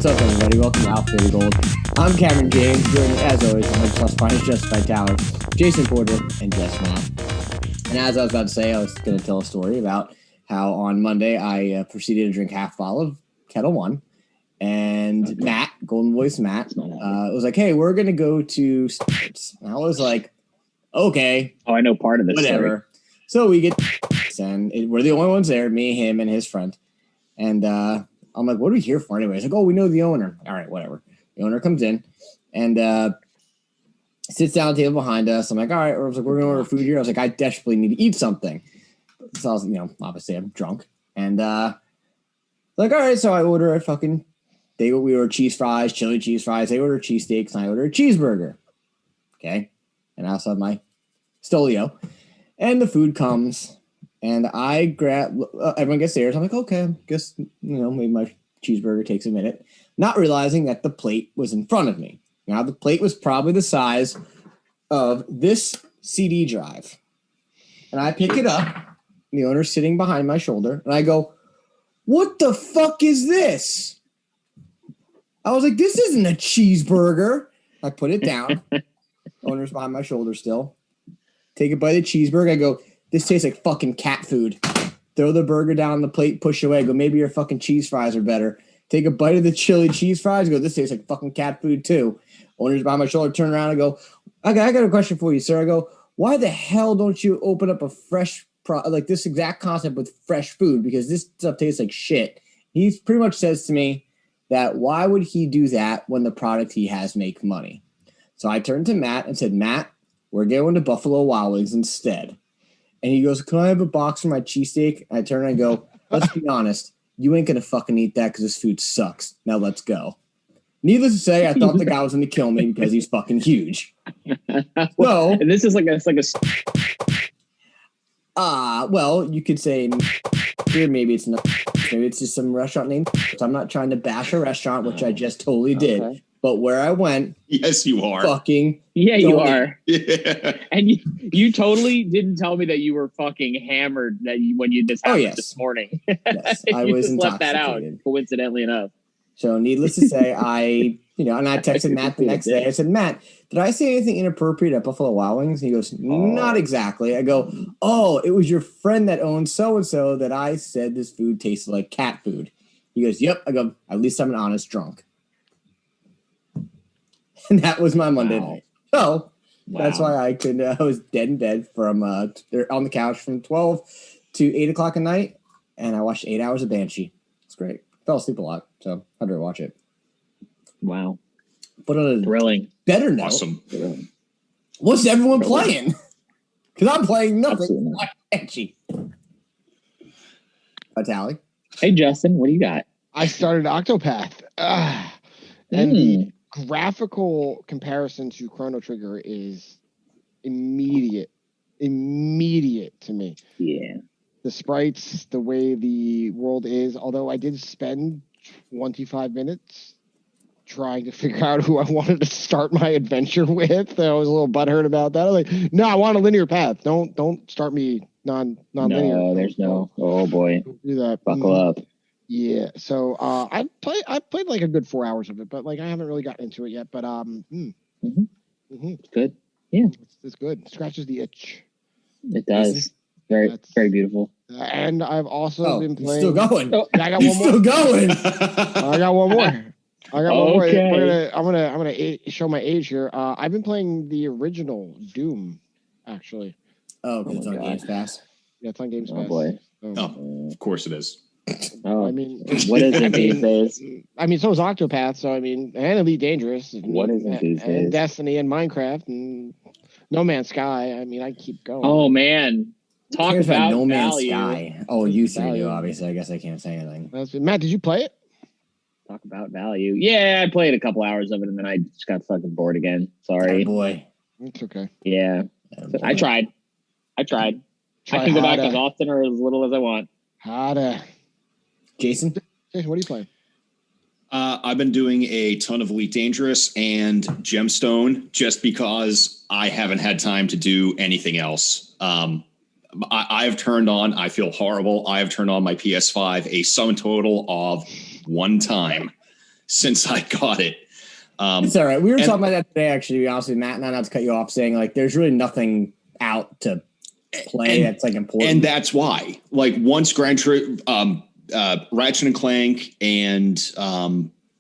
up, everybody? Welcome to Outfitted Gold. I'm Cameron James, joined as always by myself, Just by Tower, Jason Porter, and Jess Matt. And as I was about to say, I was going to tell a story about how on Monday I proceeded to drink half a bottle of Kettle One, and Matt, Golden Voice Matt, was like, "Hey, we're going to go to sports." And I was like, "Okay." Oh, I know part of this. Whatever. Story. So we get, and we're the only ones there, me, him, and his friend. And I'm like, "What are we here for anyway?" He's like, "Oh, we know the owner." All right, whatever. The owner comes in and sits down at the table behind us. I'm like, "All right." I was like, "We're going to order food here." I was like, "I desperately need to eat something." So I was, obviously I'm drunk. And like, all right, so I order a fucking, we order cheese fries, chili cheese fries. They order cheesesteaks, and I order a cheeseburger. Okay. And I also have my Stolio. And the food comes, and I grab, everyone gets theirs. I'm like, okay, I guess, maybe my cheeseburger takes a minute. Not realizing that the plate was in front of me. Now, the plate was probably the size of this CD drive. And I pick it up, and the owner's sitting behind my shoulder, and I go, "What the fuck is this?" I was like, "This isn't a cheeseburger." I put it down. Owner's behind my shoulder still. Take a bite of cheeseburger. I go, "This tastes like fucking cat food." Throw the burger down on the plate, push away. I go, "Maybe your fucking cheese fries are better." Take a bite of the chili cheese fries. I go, "This tastes like fucking cat food too." Owner's behind my shoulder. Turn around. I go, I got a question for you, sir. I go, "Why the hell don't you open up a fresh, like this exact concept with fresh food? Because this stuff tastes like shit." He pretty much says to me that why would he do that when the product he has make money? So I turned to Matt and said, "Matt, we're going to Buffalo Wild Wings instead." And he goes, "Can I have a box for my cheesesteak?" I turn and I go, "Let's be honest. You ain't going to fucking eat that because this food sucks. Now let's go." Needless to say, I thought the guy was going to kill me because he's fucking huge. So, and this is like a well, you could say maybe it's not. Maybe it's just some restaurant name. So I'm not trying to bash a restaurant, which I just totally did. Okay. But where I went, yes, you are. Fucking you are. Yeah. And you totally didn't tell me that you were fucking hammered when this happened this morning. Yes, I you was just left that out, coincidentally enough. So needless to say, and I texted Matt the next day. I said, "Matt, did I say anything inappropriate at Buffalo Wild Wings?" And he goes, "Not exactly." I go, "Oh, it was your friend that owns so-and-so that I said this food tasted like cat food." He goes, "Yep." I go, "At least I'm an honest drunk." And that was my Monday night. So that's why I was dead in bed from on the couch from 12 to 8 o'clock at night. And I watched 8 hours of Banshee. It's great. Fell asleep a lot, so I'd rather watch it. Wow. But on a thrilling, better note, awesome. What's everyone playing? Because I'm playing nothing. Banshee. Tally. Hey, Justin, what do you got? I started Octopath. And the graphical comparison to Chrono Trigger is immediate to me. Yeah. The sprites, the way the world is, although I did spend 25 minutes trying to figure out who I wanted to start my adventure with. I was a little butthurt about that. I was like, "No, I want a linear path. Don't start me non-linear." No, there's no. Oh boy. Don't do that. Buckle up. Yeah. So I played like a good 4 hours of it, but like I haven't really gotten into it yet. But It's good. Yeah. It's good. It scratches the itch. It does. Very beautiful. And I've also been playing. Still going. Oh, I got one more. Still going. I got one more. I'm gonna show my age here. I've been playing the original Doom, actually. Oh, because it's on Games Pass. Yeah, it's on Games Pass. Oh boy. Of course it is. Oh, I mean, what is it these days? I mean, so is Octopath. So I mean, and Elite Dangerous. What is it these days? And Destiny and Minecraft and No Man's Sky. I mean, I keep going. Oh man. Talk about No Man's value. Sky. Oh, you three do, obviously. I guess I can't say anything. Matt, did you play it? Talk about value. Yeah, I played a couple hours of it, and then I just got fucking bored again. Sorry. Oh, boy. It's okay. Yeah. I tried. I can go back as often or as little as I want. Jason, what are you playing? I've been doing a ton of Elite Dangerous and Gemstone just because I haven't had time to do anything else. I've turned on, I feel horrible, I have turned on my PS5 a sum total of one time since I got it. It's all right. We were talking about that today, actually, to be honest with Matt, not to cut you off, saying like there's really nothing out to play that's like important. And that's why. Like once Ratchet and Clank and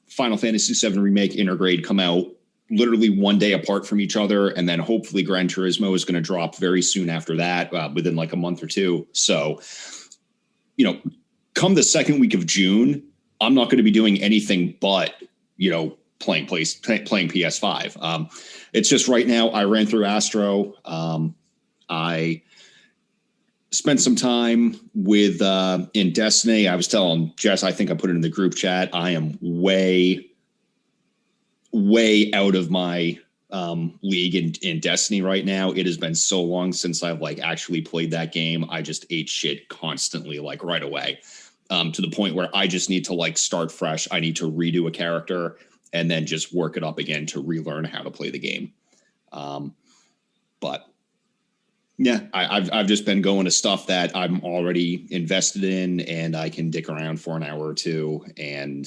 Final Fantasy VII Remake Intergrade come out literally one day apart from each other, and then hopefully Gran Turismo is going to drop very soon after that, within like a month or two. So, come the second week of June, I'm not going to be doing anything but, playing PS5. It's just right now I ran through Astro. I spent some time with in Destiny. I was telling Jess, I think I put it in the group chat. I am way out of my league in Destiny right now. It has been so long since I've like actually played that game. I just ate shit constantly, like right away, to the point where I just need to like start fresh. I need to redo a character and then just work it up again to relearn how to play the game. But yeah, I've just been going to stuff that I'm already invested in and I can dick around for an hour or two. And,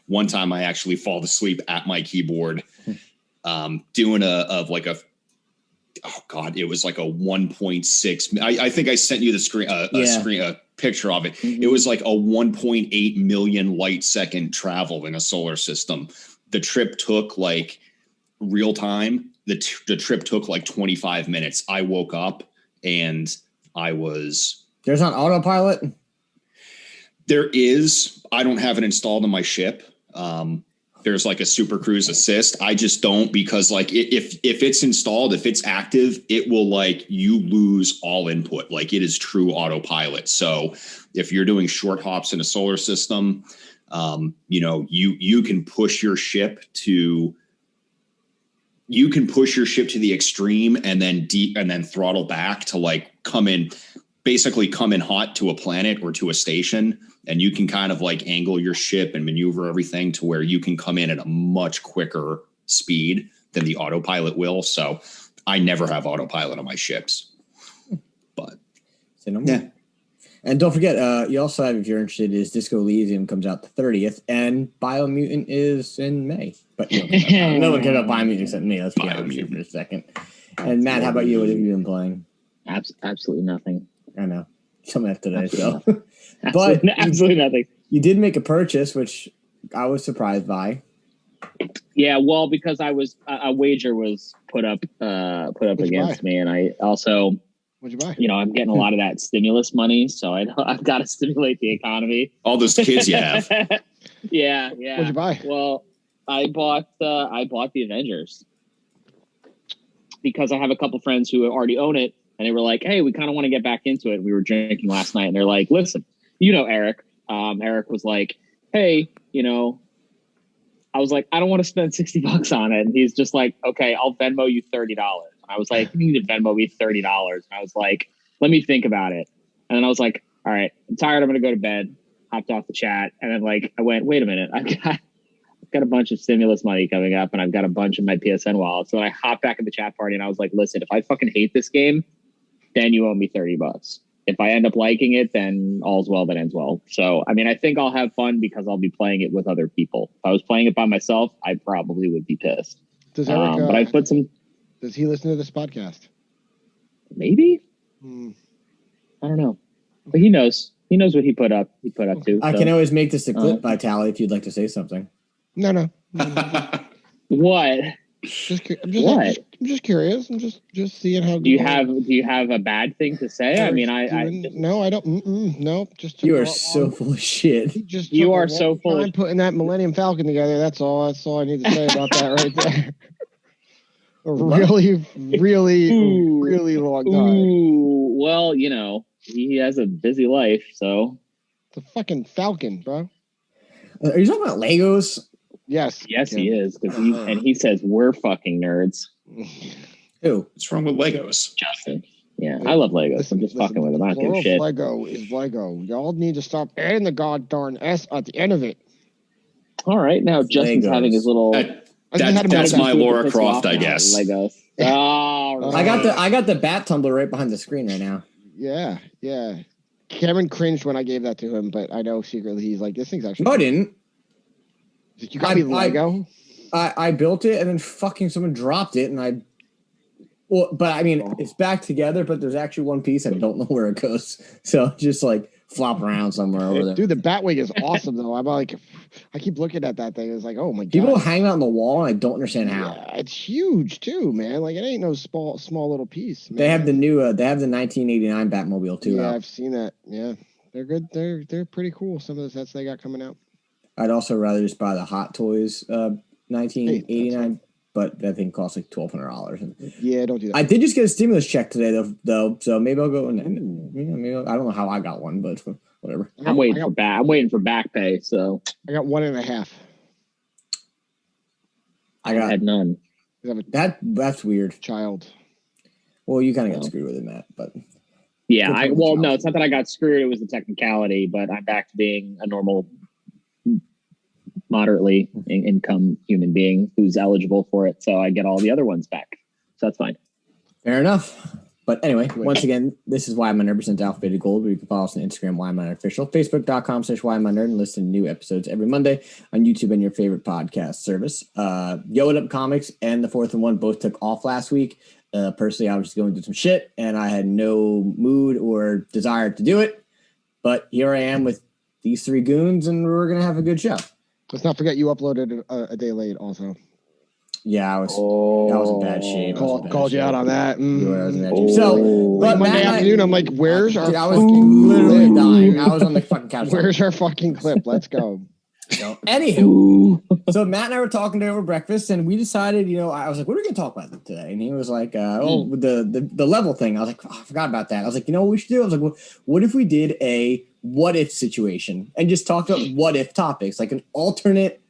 one time I actually fall asleep at my keyboard, doing it was like a 1.6. I think I sent you a picture of it. Mm-hmm. It was like a 1.8 million light second travel in a solar system. The trip took like real time. The trip took like 25 minutes. I woke up and there's not autopilot. There is. I don't have it installed on my ship. There's like a Super Cruise Assist. I just don't, because like if it's installed, if it's active, it will like you lose all input. Like it is true autopilot. So if you're doing short hops in a solar system, you can push your ship to the extreme and then throttle back to like come in hot to a planet or to a station. And you can kind of like angle your ship and maneuver everything to where you can come in at a much quicker speed than the autopilot will. So I never have autopilot on my ships. But yeah. And don't forget, you also have, if you're interested, is Disco Elysium comes out the 30th, and Biomutant is in May. But no one cares about Biomutant except me. Let's be honest here for a second. And Matt, how about you? What have you been playing? Absolutely nothing. I know. Some of that today, so. Absolutely nothing. You did make a purchase, which I was surprised by. Yeah, well, because I was a wager was put up against me, and I also. What'd you buy? I'm getting a lot of that stimulus money, so I've got to stimulate the economy. All those kids you have. Yeah. What'd you buy? Well, I bought the Avengers because I have a couple friends who already own it, and they were like, "Hey, we kind of want to get back into it." We were drinking last night, and they're like, "Listen, Eric." Eric was like, "Hey, I was like, I don't want to spend $60 on it," and he's just like, "Okay, I'll Venmo you $30." I was like, you need to Venmo me $30. And I was like, let me think about it. And then I was like, all right, I'm tired. I'm going to go to bed. Hopped off the chat. And then like, I went, wait a minute. I've got a bunch of stimulus money coming up and I've got a bunch of my PSN wallets. So I hopped back in the chat party and I was like, listen, if I fucking hate this game, then you owe me $30. If I end up liking it, then all's well that ends well. So, I mean, I think I'll have fun because I'll be playing it with other people. If I was playing it by myself, I probably would be pissed. Does Eric, but I put some... Does he listen to this podcast? Maybe. I don't know, but he knows. He knows what he put up. To. I can always make this a clip by Tally if you'd like to say something. No. What? I'm just curious. I'm just seeing how. Do you have a bad thing to say? I mean, no, I don't. No, just you are so full of shit. You are so full. I'm putting that Millennium Falcon together. That's all I need to say about that right there. A really, really long time. Ooh, well, he has a busy life, so. It's a fucking Falcon, bro. Are you talking about Legos? Yes. Yes, he is. And he says we're fucking nerds. Who? What's wrong with Legos? Justin. Yeah, I love Legos. I'm just fucking with him. I don't give a shit. Lego is Lego. Y'all need to stop adding the goddamn S at the end of it. All right, now Justin's having his little... That's my Laura Croft, I guess. Legos. Oh, right. I got the bat tumbler right behind the screen right now. Yeah. Cameron cringed when I gave that to him, but I know secretly he's like, this thing's actually... No, I didn't. You got me Lego? I built it and then fucking someone dropped it and but I mean, it's back together, but there's actually one piece. I don't know where it goes. So just like flop around somewhere over there. Dude, the Batwing is awesome though. I keep looking at that thing. It's like, oh my god. People hang out on the wall and I don't understand how. Yeah, it's huge too, man. Like it ain't no small little piece. Man. They have the new they have the 1989 Batmobile too. Yeah, I've seen that. Yeah. They're good. They're pretty cool. Some of the sets they got coming out. I'd also rather just buy the Hot Toys 1989. But that thing costs like $1,200. Yeah, don't do that. I did just get a stimulus check today, though. So maybe I'll go and maybe I don't know how I got one, but whatever. I'm waiting for back pay. So I got 1.5. I had none. That's weird. Child. Well, you kind of got screwed with it, Matt. But yeah, no, it's not that I got screwed. It was the technicality, but I'm back to being a normal, moderately income human being who's eligible for it. So I get all the other ones back. So that's fine. Fair enough. But anyway, once again, this is Why I'm a Nerd % Alphabeted Gold, where you can follow us on Instagram, Why I'm a Nerd Official, Facebook.com/Why I'm a Nerd, and listen to new episodes every Monday on YouTube and your favorite podcast service. Yo It Up Comics and The Fourth and One both took off last week. Personally, I was just going through some shit, and I had no mood or desire to do it. But here I am with these three goons, and we're going to have a good show. Let's not forget you uploaded a day late also. Yeah, I was in bad shape. Called you out on that. I was in bad shape. So, but Monday afternoon, I'm like, where's our I was literally dying. I was on the fucking couch. Where's our fucking clip? Let's go. Anywho, so Matt and I were talking over breakfast, and we decided, I was like, what are we going to talk about today? And he was like, the level thing. I was like, I forgot about that. I was like, what we should do? I was like, what if we did a what if situation and just talked about what if topics, like an alternate.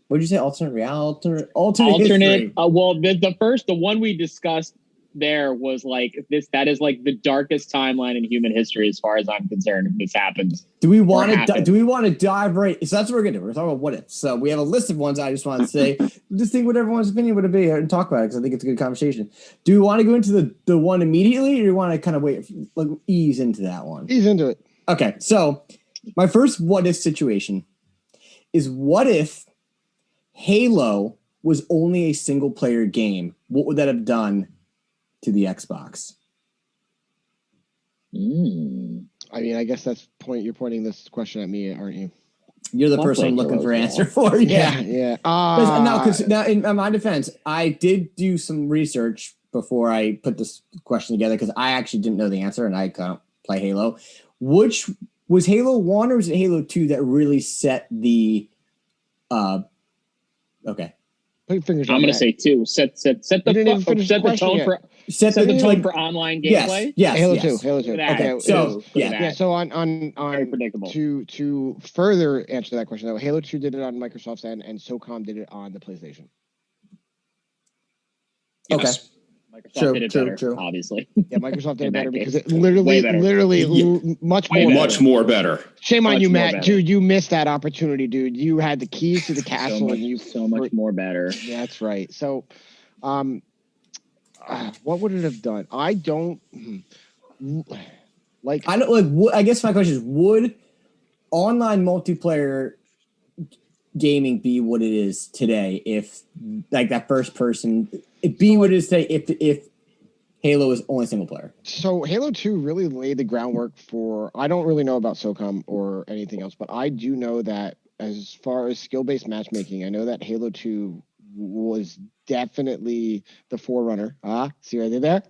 What did you say? Alternate reality? Alternate history. The one we discussed there was like this. That is like the darkest timeline in human history, as far as I'm concerned. If this happens, do we want to dive right? So that's what we're gonna do. We're talking about what if. So we have a list of ones. I just want to say, just think what everyone's opinion would be and talk about it because I think it's a good conversation. Do we want to go into the one immediately, or do you want to kind of wait, like ease into that one? Ease into it. Okay. So my first what if situation is what if Halo was only a single player game? What would that have done to the Xbox? I mean, I guess you're pointing this question at me, aren't you? You're the person I'm looking for an answer for. Yeah. Because now in my defense, I did do some research before I put this question together because I actually didn't know the answer and I can't play Halo. Which was Halo 1 or was it Halo 2 that really set the okay. Put your fingers I'm going to say 2. Set the tone for online gameplay. Yes. Halo 2. Okay. So on very predictable. To further answer that question though, Halo 2 did it on Microsoft's end and SOCOM did it on the PlayStation. Yes. Okay. Microsoft did it better, obviously. Yeah, Microsoft did it better because it literally much more better. Shame on you, Matt. Dude, you missed that opportunity, dude. You had the keys to the castle and you so much more better. Yeah, that's right. So, what would it have done? I don't like. I don't like. I guess my question is: would online multiplayer gaming be what it is today if like that first person be what it is today if Halo is only single player? So Halo 2 really laid the groundwork for, I don't really know about SOCOM or anything else, but I do know that as far as skill-based matchmaking, I know that Halo 2 was definitely the forerunner. See what I did there?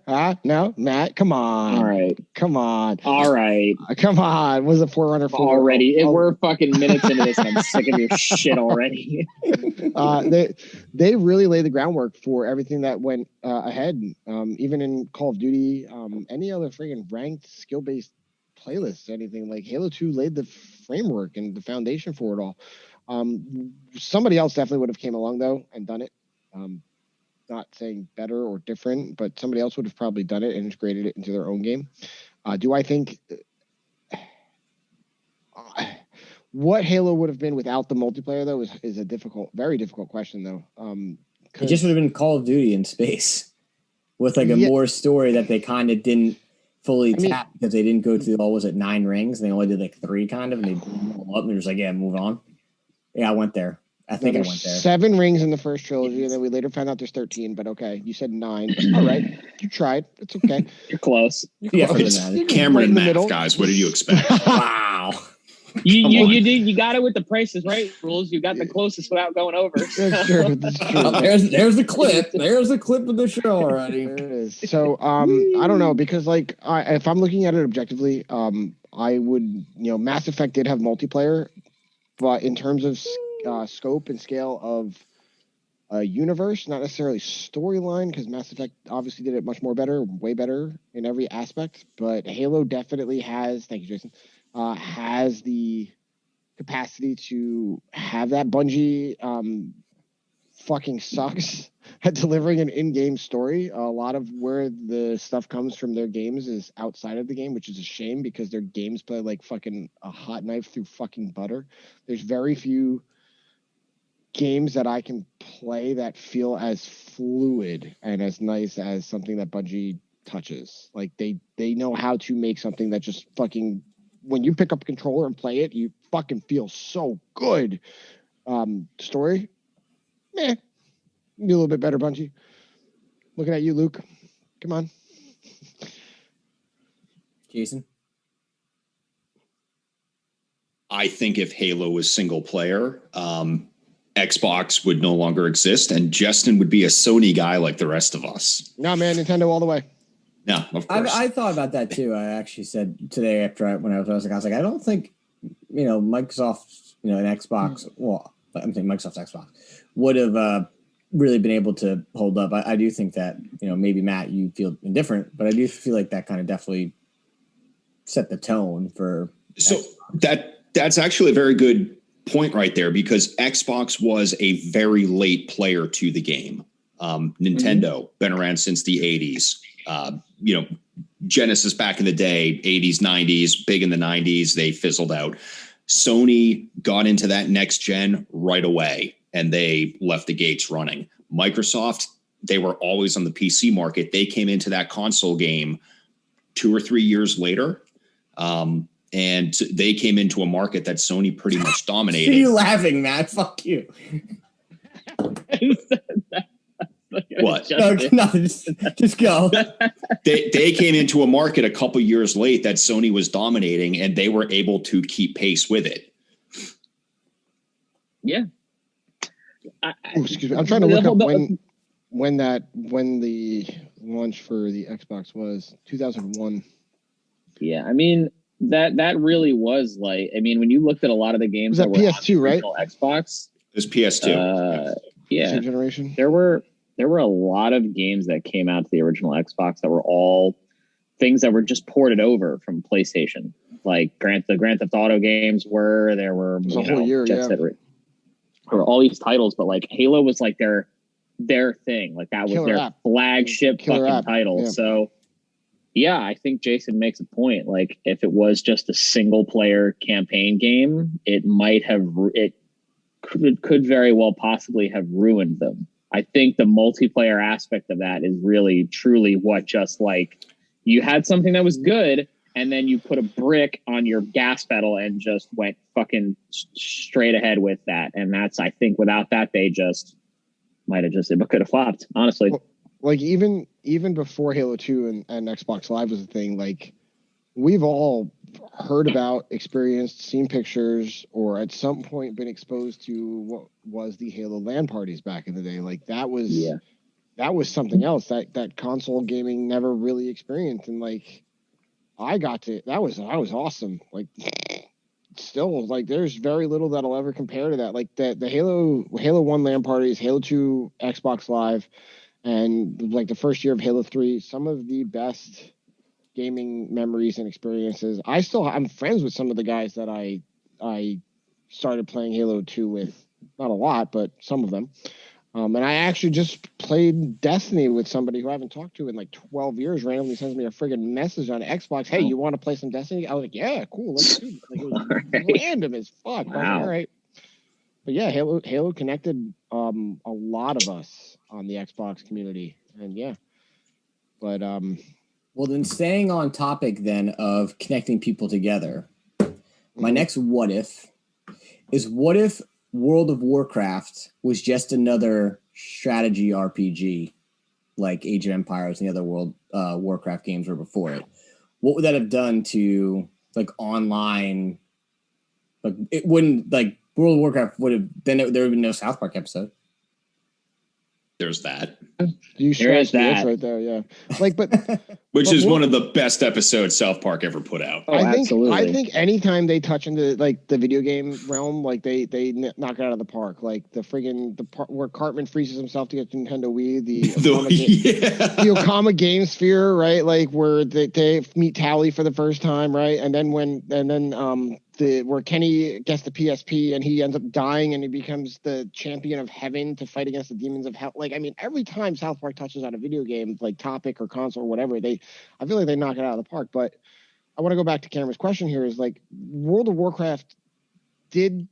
No, Matt, come on. All right. Come on. All right. Come on. Was a forerunner for already. We're fucking minutes into this and I'm sick of your shit already. They really laid the groundwork for everything that went ahead. Even in Call of Duty, any other friggin' ranked skill-based playlists, anything like Halo 2 laid the framework and the foundation for it all. Somebody else definitely would have came along though and done it. Not saying better or different, but somebody else would have probably done it and integrated it into their own game. Do I think what Halo would have been without the multiplayer though is a very difficult question though. It just would have been Call of Duty in space with like a more story that they kind of didn't fully tap because they didn't go through 9 rings and they only did like 3 kind of, and they blew them all up and they're just like, yeah, move on. Yeah, I went there. I think I there's went there. 7 rings in the first trilogy, and then we later found out there's 13. But okay, you said 9. All right, you tried. It's okay. You're close. Yeah, for It's the matter. Cameron right in and the math, middle. guys. What did you expect? Wow. You got it with the prices right rules. You got the closest without going over. That's true. That's true. Oh, there's the clip. There's the clip of the show already. There it is. So I don't know, because like if I'm looking at it objectively, I would, Mass Effect did have multiplayer, but in terms of scope and scale of a universe, not necessarily storyline, because Mass Effect obviously did it much more better, way better in every aspect. But Halo definitely has, thank you, Jason, has the capacity to have that. Bungie fucking sucks at delivering an in-game story. A lot of where the stuff comes from their games is outside of the game, which is a shame because their games play like fucking a hot knife through fucking butter. There's very few games that I can play that feel as fluid and as nice as something that Bungie touches. Like they know how to make something that just fucking, when you pick up a controller and play it, you fucking feel so good. Story, do a little bit better, Bungie. Looking at you, Luke. Come on. Jason? I think if Halo was single player, Xbox would no longer exist, and Justin would be a Sony guy like the rest of us. No, man, Nintendo all the way. Yeah, of course. I thought about that too. I actually said today after when I was like, I don't think, Microsoft, and Xbox, well, I'm saying Microsoft Xbox would have really been able to hold up. I do think that, maybe Matt, you feel indifferent, but I do feel like that kind of definitely set the tone for. So that's actually a very good point right there, because Xbox was a very late player to the game. Nintendo been around since the 80s. Genesis back in the day, 80s, 90s, big in the 90s, they fizzled out. Sony got into that next gen right away, and they left the gates running. Microsoft, they were always on the PC market. They came into that console game 2 or 3 years later. And they came into a market that Sony pretty much dominated. Are you laughing, Matt? Fuck you. What? No, just go. They came into a market a couple years late that Sony was dominating, and they were able to keep pace with it. Yeah. Excuse me. I'm trying to look up when the launch for the Xbox was. 2001. Yeah, I mean that really was like, I mean, when you looked at a lot of the games that were PS2, on right? Xbox. It was PS2. Yeah. Same generation. There were a lot of games that came out to the original Xbox that were all things that were just ported over from PlayStation. Like the Grand Theft Auto games were. There were a whole year, there were all these titles, but like Halo was like their thing. Like that was Killer their app. flagship Killer fucking app. title. Yeah. So yeah, I think Jason makes a point. Like if it was just a single player campaign game, it could very well possibly have ruined them. I think the multiplayer aspect of that is really truly what just like you had something that was good and then you put a brick on your gas pedal and just went fucking straight ahead with that. And that's, I think without that, they just might have just, it could have flopped, honestly. Well, like even before Halo 2 and Xbox Live was a thing, like we've all heard about, experienced, seen pictures, or at some point been exposed to what was the Halo LAN parties back in the day. Like that was something else that console gaming never really experienced. And like that was awesome. Like still, like there's very little that'll ever compare to that. Like the Halo 1 LAN parties, Halo 2 Xbox Live, and like the first year of Halo 3, some of the best gaming memories and experiences. I'm friends with some of the guys that I started playing Halo 2 with, not a lot, but some of them. And I actually just played Destiny with somebody who I haven't talked to in like 12 years, randomly sends me a friggin' message on Xbox. Hey, you want to play some Destiny? I was like, yeah, cool. Let's do it. Like, it was random as fuck. Wow. I was like, all right. But yeah, Halo connected a lot of us on the Xbox community. And yeah. But well, then staying on topic then of connecting people together, my next what if is, what if World of Warcraft was just another strategy RPG like Age of Empires and the other Warcraft games were before it, what would that have done to like online? Like it wouldn't like World of Warcraft would have then there would have been no South Park episode. There's that. You There is stressed me. That's that. right there. Yeah. Like, but Which But is what- one of the best episodes South Park ever put out. Oh, I absolutely. think anytime they touch into like the video game realm, like they knock it out of the park. Like the part where Cartman freezes himself to get Nintendo Wii, the Okama Game Sphere, right? Like where they meet Tally for the first time, right? And then where Kenny gets the PSP and he ends up dying and he becomes the champion of heaven to fight against the demons of hell. Like, I mean, every time South Park touches on a video game, like topic or console or whatever, I feel like they knock it out of the park. But I want to go back to Cameron's question here is like World of Warcraft did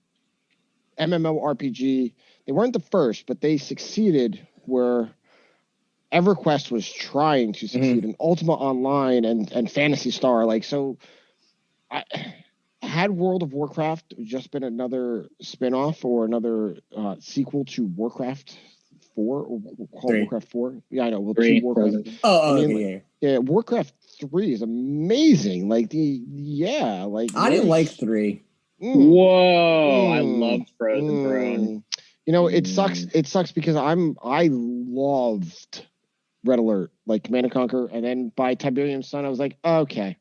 MMORPG. They weren't the first, but they succeeded where EverQuest was trying to succeed in Ultima Online and Phantasy Star. Like, so had World of Warcraft just been another spin-off or another sequel to Warcraft 4 or called 3. Warcraft 4? Yeah, I know. Well, 3. Warcraft. Okay. Yeah, Warcraft 3 is amazing. Like I didn't like 3. Whoa! I loved Frozen Throne. You know, it sucks. It sucks because I loved Red Alert, like Command and Conquer, and then by Tiberium's Son, I was like, okay,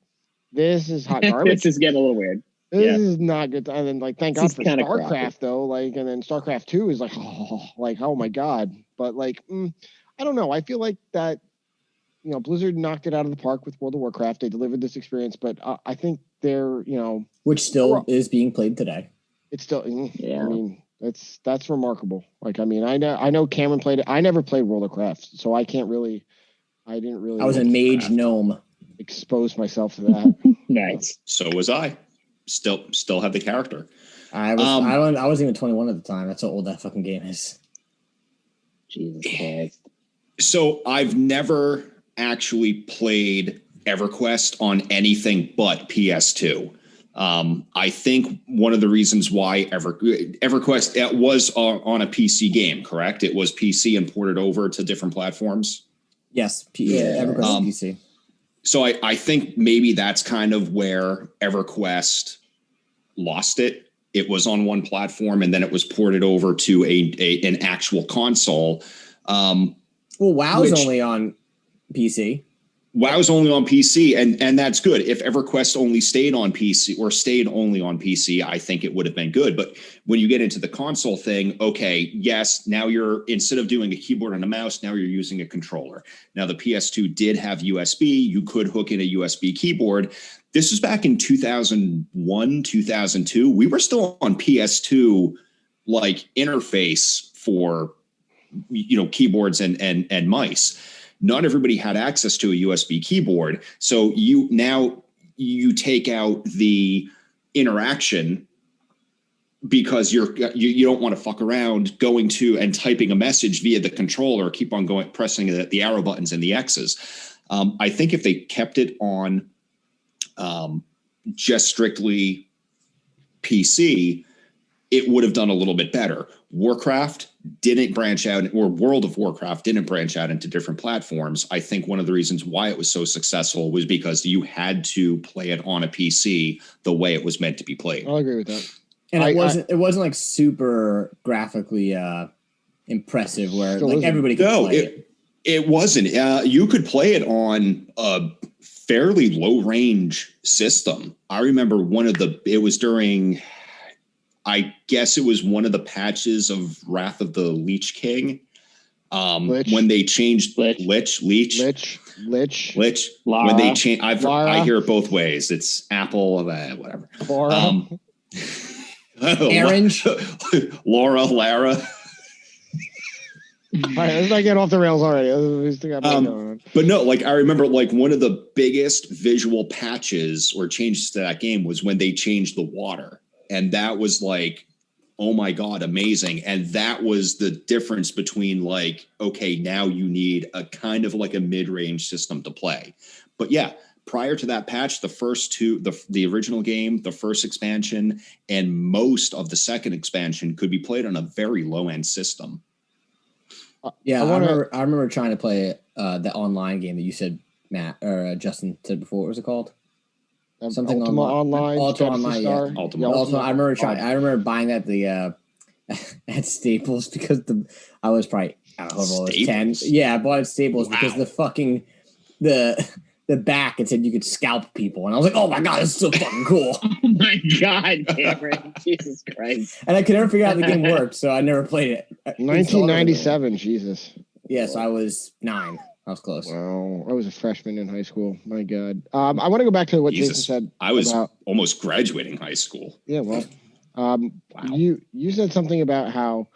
this is hot garbage. This is getting a little weird. This is not good. And then, like, thank God This for is kinda StarCraft, crappy. though. Like, and then StarCraft 2 is like, oh my God. But, like, I don't know. I feel like that, you know, Blizzard knocked it out of the park with World of Warcraft. They delivered this experience, but I think they're, you know. Which still is being played today. It's still, Yeah. I mean, that's remarkable. Like, I mean, I know Cameron played it. I never played World of Warcraft, so I didn't really. I was a mage gnome. Expose myself to that. Nice. So was I. Still have the character. I wasn't even 21 at the time. That's how old that fucking game is. Jesus Christ. So I've never actually played EverQuest on anything but PS2. I think one of the reasons why EverQuest it was on a PC game, correct? It was PC and ported over to different platforms. Yes, EverQuest PC. So I think maybe that's kind of where EverQuest lost it. It was on one platform and then it was ported over to an actual console. Well, WoW's only on PC. WoW's only on PC, and that's good. If EverQuest only stayed on PC or stayed only on PC, I think it would have been good. But when you get into the console thing, okay, yes, now you're instead of doing a keyboard and a mouse, now you're using a controller. Now the PS2 did have USB. You could hook in a USB keyboard. This was back in 2001, 2002. We were still on PS2 like interface for keyboards and mice. Not everybody had access to a USB keyboard. So you take out the interaction because you don't want to fuck around going to and typing a message via the controller, keep on going, pressing the arrow buttons and the X's. I think if they kept it on just strictly PC, it would have done a little bit better. Warcraft didn't branch out, or World of Warcraft didn't branch out into different platforms. I think one of the reasons why it was so successful was because you had to play it on a PC the way it was meant to be played. I'll agree with that. And it wasn't like super graphically impressive where like everybody could play it. It wasn't. You could play it on a fairly low range system. I remember it was during, I guess it was one of the patches of Wrath of the Lich King. When they changed Lich. Lara. When they changed, I hear it both ways. It's Apple, whatever. Orange. Lara. All right, let's not get off the rails already. But no, like I remember, like one of the biggest visual patches or changes to that game was when they changed the water. And that was like, oh my God, amazing. And that was the difference between like, okay, now you need a kind of like a mid-range system to play. But yeah, prior to that patch, the first two, the original game, the first expansion, and most of the second expansion could be played on a very low end system. Yeah, I remember trying to play the online game that you said, Matt or Justin said before. What was it called? Something Ultima Online. Ultima Online. Yeah. Ultima. I remember trying. I remember buying that at Staples because I was probably I don't know, 10. Yeah, I bought it at Staples because the fucking the back it said you could scalp people, and I was like, oh my god, this is so fucking cool. Oh my god, Cameron, Jesus Christ! And I could never figure out how the game worked, so I never played it. 1997, Jesus. Yes, I was 9. I was close. Wow, I was a freshman in high school. My God. I want to go back to what Jason said. I was almost graduating high school. Yeah, well, wow. You said something about how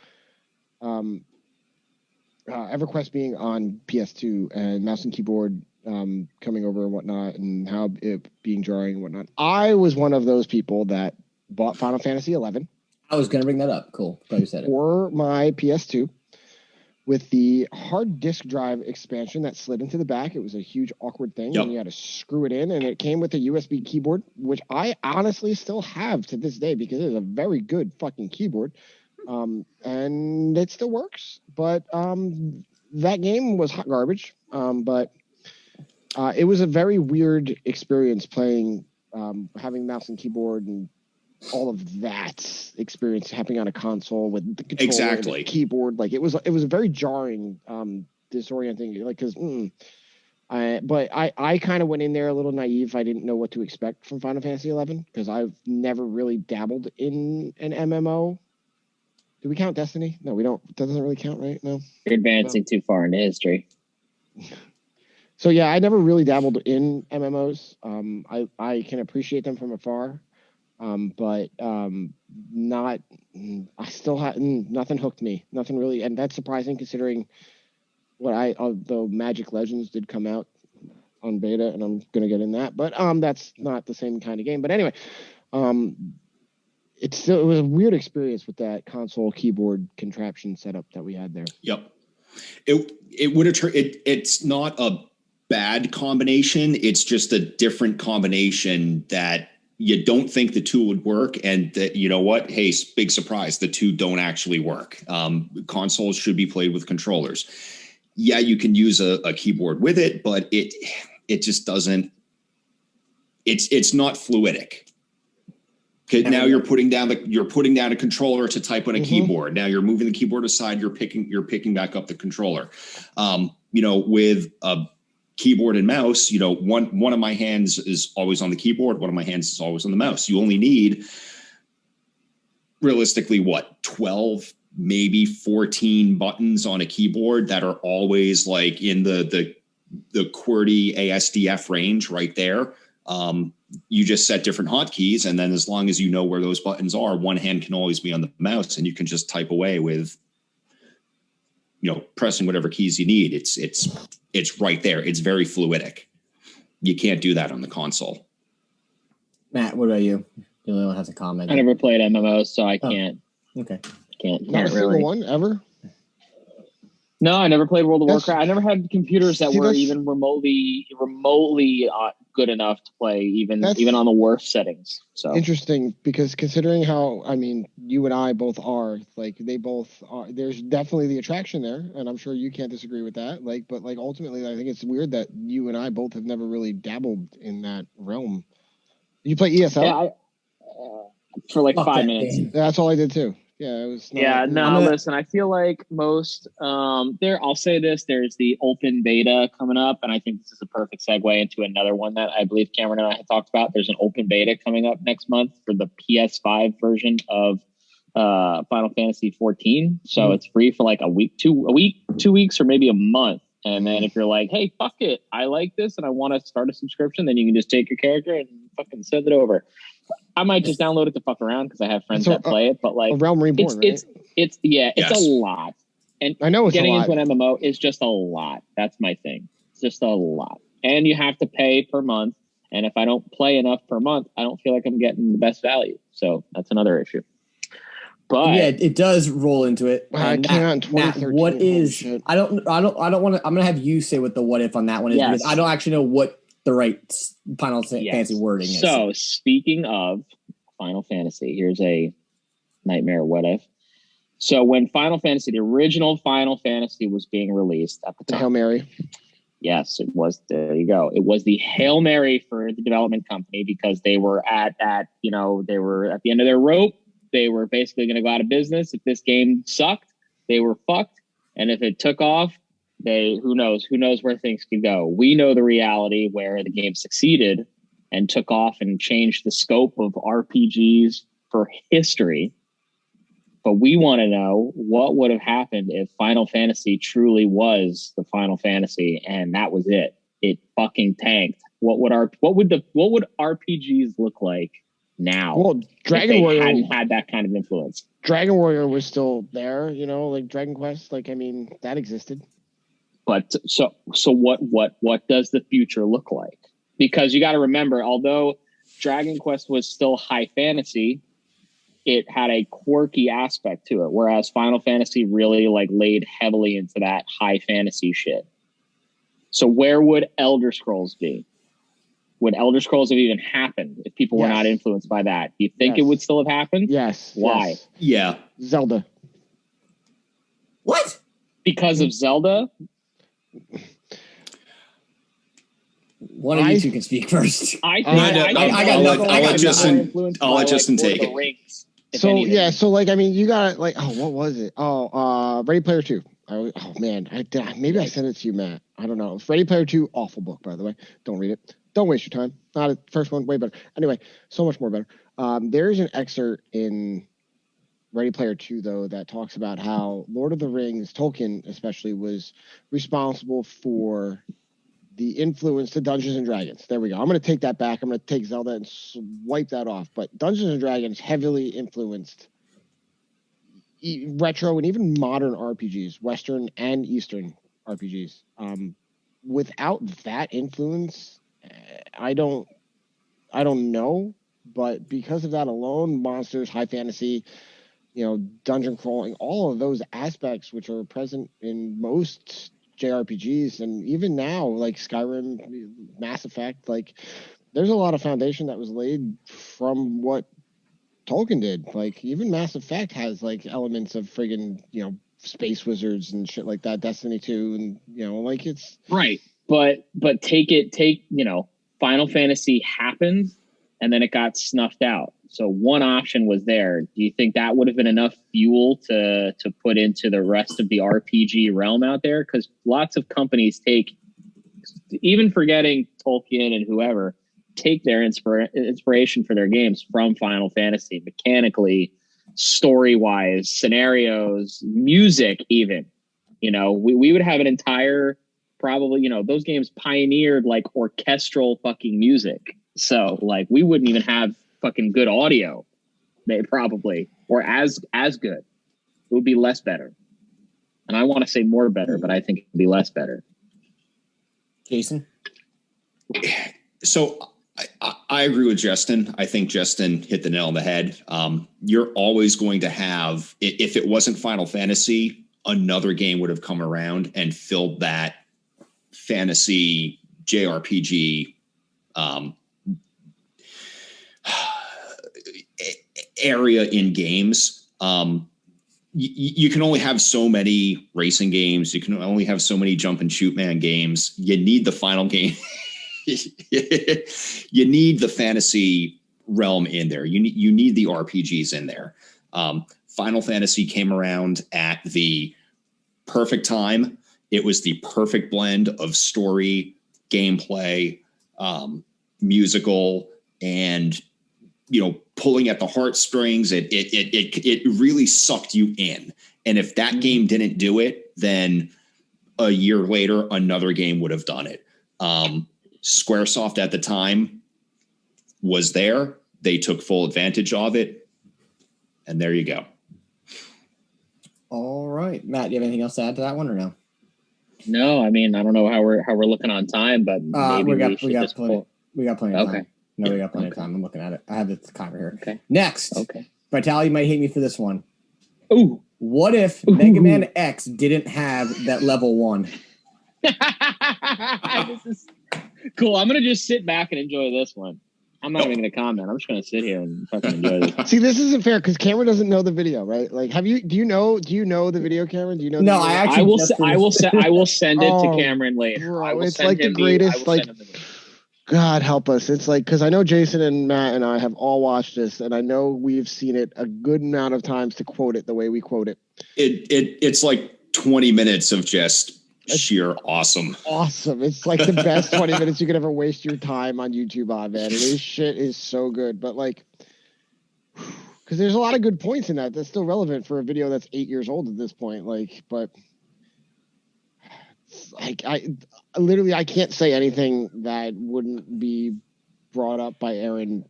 EverQuest being on PS2 and mouse and keyboard coming over and whatnot, and how it being jarring and whatnot. I was one of those people that bought Final Fantasy 11. I was going to bring that up. Cool. Glad you said it. For my PS2. With the hard disk drive expansion that slid into the back, it was a huge awkward thing, and you had to screw it in, and it came with a USB keyboard, which I honestly still have to this day because it is a very good fucking keyboard, and it still works. But that game was hot garbage, but it was a very weird experience playing, having mouse and keyboard and all of that experience happening on a console with the controller and the keyboard. Like it was a very jarring, disorienting, like, cause I kind of went in there a little naive. I didn't know what to expect from Final Fantasy 11 because I've never really dabbled in an MMO. Do we count Destiny? No, we don't. That doesn't really count, right? No. You're advancing too far into history. So yeah, I never really dabbled in MMOs. I can appreciate them from afar. But not. I still had nothing hooked me. Nothing really, and that's surprising considering although Magic Legends did come out on beta, and I'm gonna get in that. But that's not the same kind of game. But anyway, it was a weird experience with that console keyboard contraption setup that we had there. Yep, it would have turned. It's not a bad combination. It's just a different combination that you don't think the two would work, and that, you know what? Hey, big surprise, the two don't actually work. Consoles should be played with controllers. Yeah, you can use a keyboard with it, but it just doesn't. It's not fluidic. Now you're putting down a controller to type on a keyboard. Now you're moving the keyboard aside. You're picking back up the controller. With a keyboard and mouse, one of my hands is always on the keyboard, one of my hands is always on the mouse. You only need realistically 12, maybe 14 buttons on a keyboard that are always like in the QWERTY ASDF range right there. You just set different hotkeys, and then as long as you know where those buttons are, one hand can always be on the mouse, and you can just type away with pressing whatever keys you need. It's right there. It's very fluidic. You can't do that on the console. Matt, what about you? The only one has a comment. I never played MMOs, so I can't. Okay. Can't Not a really. single one ever? No, I never played World of Warcraft. I never had computers that were even remotely good enough to play, even on the worst settings. So interesting, because considering how, you and I both are, they both are. There's definitely the attraction there, and I'm sure you can't disagree with that. But ultimately, I think it's weird that you and I both have never really dabbled in that realm. You play ESL? Yeah, for 5 minutes. That's all I did too. Yeah, it was. Listen, I feel like most I'll say this: there's the open beta coming up, and I think this is a perfect segue into another one that I believe Cameron and I had talked about. There's an open beta coming up next month for the PS5 version of Final Fantasy 14. So it's free for a week, 2 weeks, or maybe a month. And then if you're like, hey, fuck it, I like this and I want to start a subscription, then you can just take your character and fucking send it over. I might just download it to fuck around because I have friends that play it, but a Realm Reborn, it's a lot. And I know getting into an MMO is just a lot. That's my thing. It's just a lot. And you have to pay per month. And if I don't play enough per month, I don't feel like I'm getting the best value. So that's another issue. But yeah, it does roll into it. I can't. 2013. What is? I don't want to. I'm gonna have you say what the what if on that one is, because I don't actually know what the right Final Fantasy wording is. So speaking of Final Fantasy, here's a nightmare what if. So when Final Fantasy, the original Final Fantasy was being released at the time. Hail Mary. Yes, it was. There you go. It was the Hail Mary for the development company because they were they were at the end of their rope. They were basically going to go out of business. If this game sucked, they were fucked. And if it took off, who knows where things could go. We know the reality where the game succeeded and took off and changed the scope of RPGs for history. But we want to know what would have happened if Final Fantasy truly was the Final Fantasy and that was it. It fucking tanked. What would RPGs look like now? Well, Dragon Warrior hadn't had that kind of influence. Dragon Warrior was still there, like Dragon Quest. Like, I mean, that existed. But so what does the future look like? Because you got to remember, although Dragon Quest was still high fantasy, it had a quirky aspect to it, whereas Final Fantasy really laid heavily into that high fantasy shit. So where would Elder Scrolls be? Would Elder Scrolls have even happened if people were not influenced by that? Do you think it would still have happened? Yes. Why? Yes. Yeah. Zelda. What? Because of Zelda? One of you two can speak first. I think I'll let Justin take it. Rings, so I mean, you got what was it? Ready Player 2. Oh man, maybe I sent it to you, Matt. I don't know. Ready Player 2, awful book, by the way. Don't read it. Don't waste your time. Not a first one, way better. Anyway, so much more better. There's an excerpt in Ready Player 2, though, that talks about how Lord of the Rings, Tolkien especially, was responsible for the influence to Dungeons and Dragons. There we go. I'm going to take that back. I'm going to take Zelda and wipe that off. But Dungeons and Dragons heavily influenced retro and even modern RPGs, Western and Eastern RPGs. Without that influence, I don't know. But because of that alone, monsters, high fantasy, dungeon crawling, all of those aspects which are present in most JRPGs, and even now, like Skyrim, Mass Effect, there's a lot of foundation that was laid from what Tolkien did. Like, even Mass Effect has elements of friggin', space wizards and shit like that. Destiny 2, and it's right. But Final Fantasy happened and then it got snuffed out. So one option was there. Do you think that would have been enough fuel to put into the rest of the RPG realm out there? Because lots of companies even forgetting Tolkien and whoever, take their inspiration for their games from Final Fantasy, mechanically, story-wise, scenarios, music even. We would have an entire, probably, those games pioneered orchestral fucking music. So we wouldn't even have fucking good audio. They probably, or as good. It would be less better. And I want to say more better, but I think it'd be less better. Jason? So I agree with Justin. I think Justin hit the nail on the head. You're always going to have, if it wasn't Final Fantasy, another game would have come around and filled that fantasy JRPG area in games. You can only have so many racing games. You can only have so many jump and shoot man games. You need the final game. You need the fantasy realm in there. You need the RPGs in there. Final Fantasy came around at the perfect time. It was the perfect blend of story, gameplay, musical, and pulling at the heartstrings. It really sucked you in. And if that game didn't do it, then a year later another game would have done it. Squaresoft at the time was there. They took full advantage of it. And there you go. All right. Matt, do you have anything else to add to that one or no? No, I mean, I don't know how we're looking on time, but maybe we got plenty of time. No, Yeah, we got plenty of time. I'm looking at it. I have the timer here. Okay. Next. Okay. Vitality might hate me for this one. Ooh. What if Mega Man X didn't have that level 1? Cool. I'm gonna just sit back and enjoy this one. I'm not even gonna comment. I'm just gonna sit here and fucking enjoy this. See, this isn't fair because Cameron doesn't know the video, right? Like, do you know the video, Cameron? Do you know? No, the video? I actually. I will send it Oh, to Cameron later. bro, it's like the greatest. Like, God help us. It's like, because I know Jason and Matt and I have all watched this, and I know we've seen it a good amount of times to quote it the way we quote it. It's like 20 minutes of just sheer awesome. Awesome. It's like the best 20 minutes you could ever waste your time on YouTube on, man. And this shit is so good. But like, because there's a lot of good points in that's still relevant for a video that's 8 years old at this point. Like, but like I can't say anything that wouldn't be brought up by Aaron,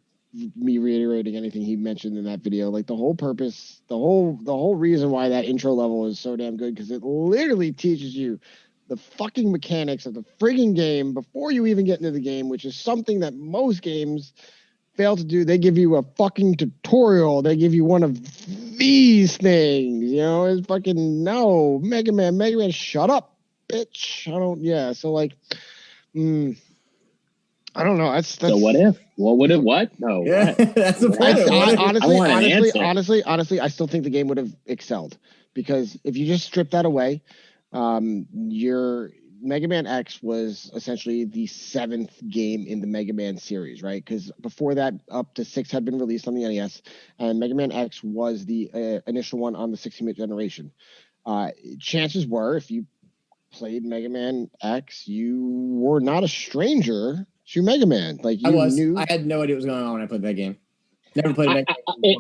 me reiterating anything he mentioned in that video. Like the whole purpose, the whole reason why that intro level is so damn good, because it literally teaches you the fucking mechanics of the frigging game before you even get into the game, which is something that most games fail to do. They give you a fucking tutorial. They give you one of these things, you know. It's fucking no Mega Man, shut up, bitch. So like, I don't know. That's so what if? What would it? What? No. Yeah, what? that's the point. Honestly, I still think the game would have excelled, because if you just strip that away, your Mega Man X was essentially the 7th game in the Mega Man series, right? Because before that, up to 6 had been released on the NES, and Mega Man X was the initial one on the 16-bit generation. Chances were, if you played Mega Man X, you were not a stranger to Mega Man. Like, you knew. I had no idea what was going on when I played that game. Never played Mega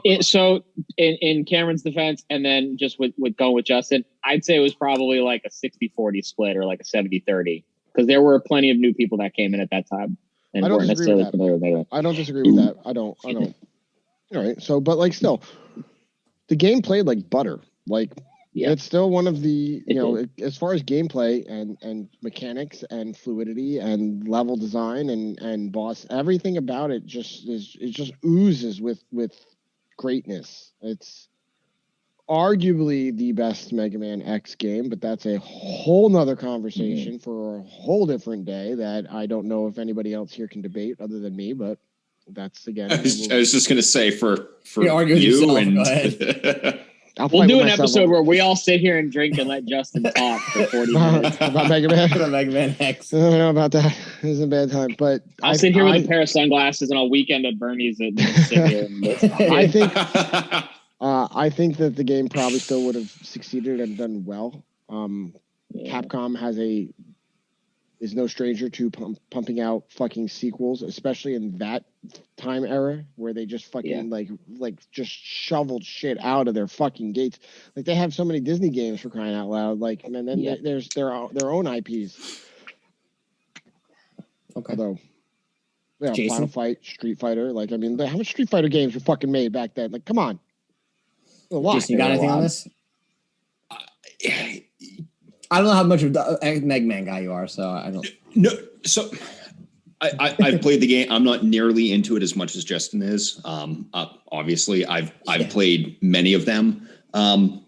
Man. So in Cameron's defense, and then just with going with Justin, I'd say it was probably like a 60-40 split or like a 70-30, because there were plenty of new people that came in at that time and weren't necessarily familiar with Mega Man. I don't disagree with that. I don't. All right. So, but like, still, the game played like butter. Like, yeah. It's still one of the, as far as gameplay and mechanics and fluidity and level design and boss, everything about it just oozes with greatness. It's arguably the best Mega Man X game, but that's a whole nother conversation for a whole different day that I don't know if anybody else here can debate other than me, but that's, again. I was just going to say for you yourself, and go ahead. We'll do an episode where we all sit here and drink and let Justin talk for 40 minutes. About Mega Man? About Mega Man X. I don't know about that. It was a bad time. But I'll sit here with a pair of sunglasses and a weekend at Bernie's and sit here and listen. I think that the game probably still would have succeeded and done well. Capcom is no stranger to pumping out fucking sequels, especially in that time era where they just fucking like just shoveled shit out of their fucking gates. Like, they have so many Disney games, for crying out loud. Like, and then there's their own IPs. Okay. Although, Final Fight, Street Fighter. Like, I mean, how much Street Fighter games were fucking made back then? Like, come on. A lot. Jason, you got anything on this? I don't know how much of a Mega Man guy you are, so I don't. No, so I've played the game. I'm not nearly into it as much as Justin is. Obviously, I've played many of them. I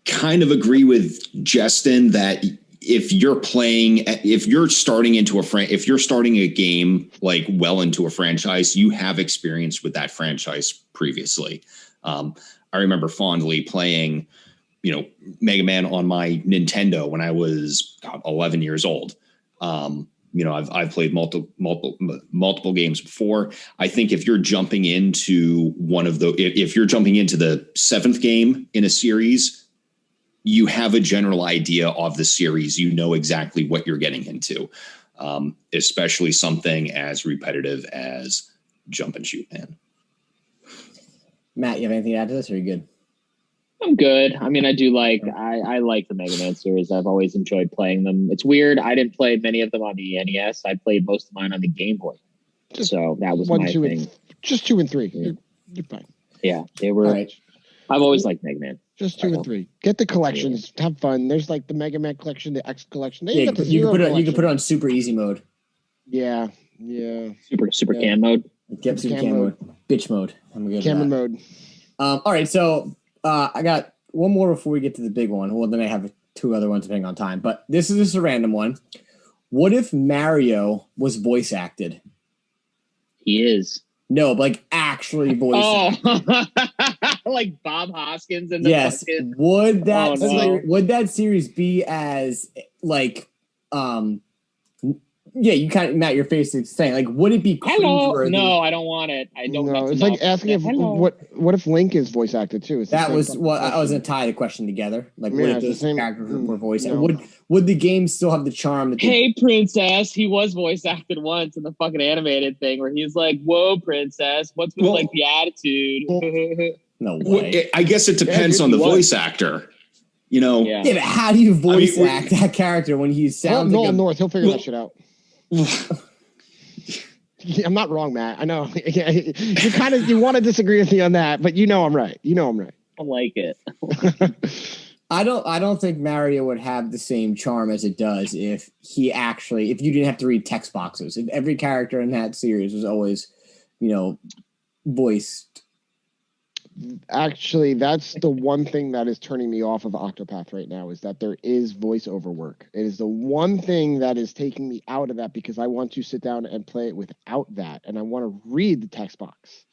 kind of agree with Justin that if you're starting a game like well into a franchise, you have experience with that franchise previously. I remember fondly playing, Mega Man on my Nintendo when I was 11 years old. I've played multiple games before. I think if you're jumping into if you're jumping into the 7th game in a series, you have a general idea of the series. You know exactly what you're getting into, especially something as repetitive as Jump and Shoot Man. Matt, you have anything to add to this, or are you good? I'm good. I mean, I do I like the Mega Man series. I've always enjoyed playing them. It's weird. I didn't play many of them on the NES. I played most of mine on the Game Boy. So that was my thing. Just 2 and 3. Yeah. You're fine. Yeah, they were. Right. I've always liked Mega Man. Just 2 and 3. Get the collections. Have fun. There's like the Mega Man collection, the X collection. You can put it on super easy mode. Yeah. Super can mode. Get super can mode. Bitch mode. I'm good. Camera mode. All right, so I got one more before we get to the big one. Well, then I have 2 other ones depending on time. But this is just a random one. What if Mario was voice acted? He is. No, but like actually voice acted. Like Bob Hoskins and the Yes. fucking... Would that no. would that series be as like yeah, you kind of Matt, your face is saying like, would it be cringeworthy? No, I don't want it. I don't. No, it's like asking if what if Link is voice acted too? That was what I was gonna tie the question together. Like, what if those characters were voice? No. Would the game still have the charm? That Hey, princess, he was voice acted once in the fucking animated thing where he's like, "Whoa, princess, what's with like the attitude?" No way. I guess it depends on the voice actor. You know. Yeah, but how do you voice act that character when he sounds like North? He'll figure that shit out. I'm not wrong, Matt. I know you want to disagree with me on that, but I'm right. I like it. I don't think Mario would have the same charm as it does if you didn't have to read text boxes. If every character in that series was always, voiced. Actually, that's the one thing that is turning me off of Octopath right now, is that there is voiceover work. It is the one thing that is taking me out of that, because I want to sit down and play it without that, and I want to read the text box.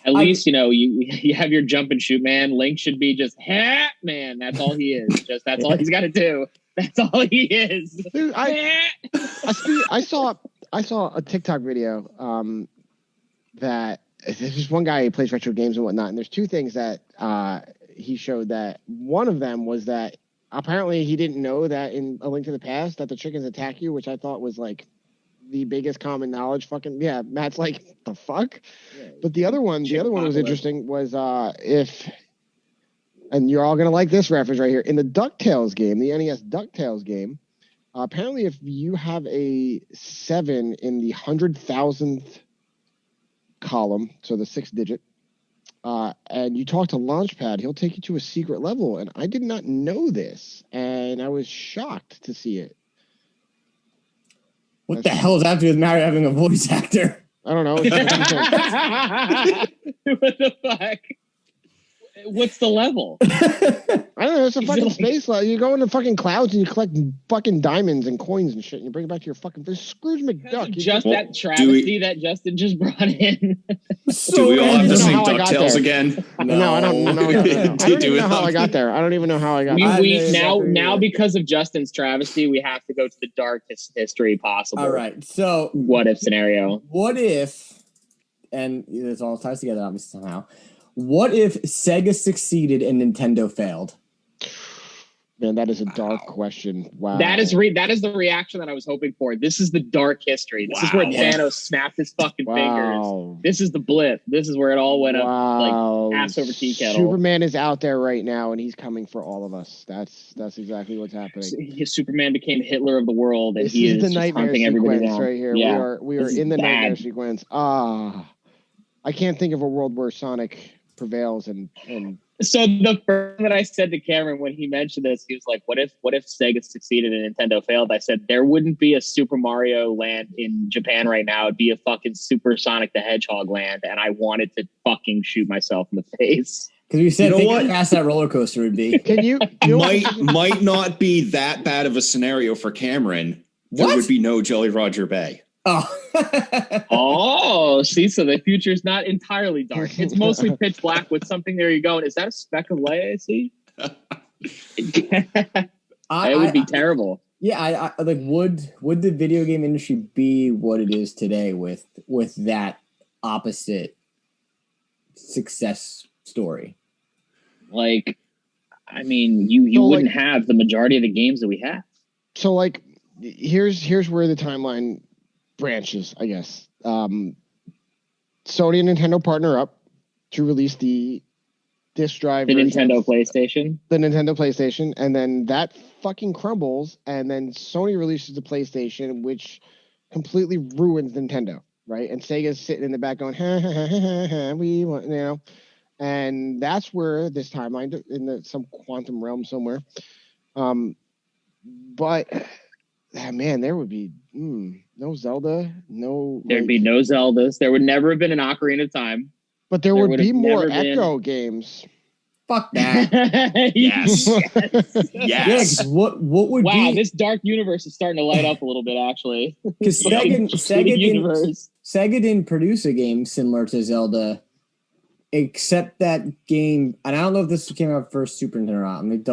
At least, you have your jump and shoot man. Link should be just hat man. That's all he is. That's all he's got to do. That's all he is. Dude, I saw a TikTok video that there's just one guy who plays retro games and whatnot, and there's two things that he showed. That one of them was that apparently he didn't know that in A Link to the Past that the chickens attack you, which I thought was like the biggest common knowledge. Fucking yeah, Matt's like, the fuck. Yeah, but the other one was interesting. Was and you're all gonna like this reference right here, in the DuckTales game, the NES DuckTales game. Apparently, if you have a 7 in the 100,000th column, so the 6th digit, and you talk to Launchpad, he'll take you to a secret level. And I did not know this, and I was shocked to see it. What the hell is that to do with Mario having a voice actor? I don't know. What the fuck? What's the level? I don't know. It's a fucking space level. You go into fucking clouds and you collect fucking diamonds and coins and shit, and you bring it back to your fucking... There's Scrooge McDuck. Just that travesty that Justin just brought in. Do we all have to sing DuckTales again? No, I don't know. I don't even know how I got there. I don't even know how I got there. Now because of Justin's travesty, we have to go to the darkest history possible. All right. So what if scenario? What if, and this all ties together obviously somehow, what if Sega succeeded and Nintendo failed? Man, that is a dark question. Wow. That is the reaction that I was hoping for. This is the dark history. This is where Thanos snapped his fucking fingers. This is the blip. This is where it all went up like ass over tea kettle. Superman is out there right now, and he's coming for all of us. That's exactly what's happening. Superman became Hitler of the world, and he is the nightmare sequence down. Right here. Yeah. We are in the nightmare sequence. I can't think of a world where Sonic prevails and so the first thing that I said to Cameron when he mentioned this, he was like, what if Sega succeeded and Nintendo failed? I said, there wouldn't be a Super Mario land in Japan right now. It'd be a fucking Super Sonic the Hedgehog land, and I wanted to fucking shoot myself in the face. Because we said, think how fast that roller coaster would be. Can you might not be that bad of a scenario for Cameron. There would be no Jolly Roger Bay. Oh, see, so the future is not entirely dark. It's mostly pitch black with something there you go. Is that a speck of light I see? It would be terrible. Yeah, I like would the video game industry be what it is today with that opposite success story? Like, I mean, you wouldn't have the majority of the games that we have. So like here's where the timeline branches, I guess. Sony and Nintendo partner up to release the disc drive the Nintendo PlayStation, and then that fucking crumbles, and then Sony releases the PlayStation, which completely ruins Nintendo, right? And Sega's sitting in the back going, ha, ha, ha, ha, ha, we want, and that's where this timeline in some quantum realm somewhere. But man, there would be no Zelda, no. There'd be no Zeldas. There would never have been an Ocarina of Time. But there would be more Echo games. Fuck that. Yes. Yeah, Yes. 'cause what would Wow, be this dark universe is starting to light up a little bit, actually. because Sega didn't produce a game similar to Zelda, except that game. And I don't know if this came out first Super Nintendo or not. I mean,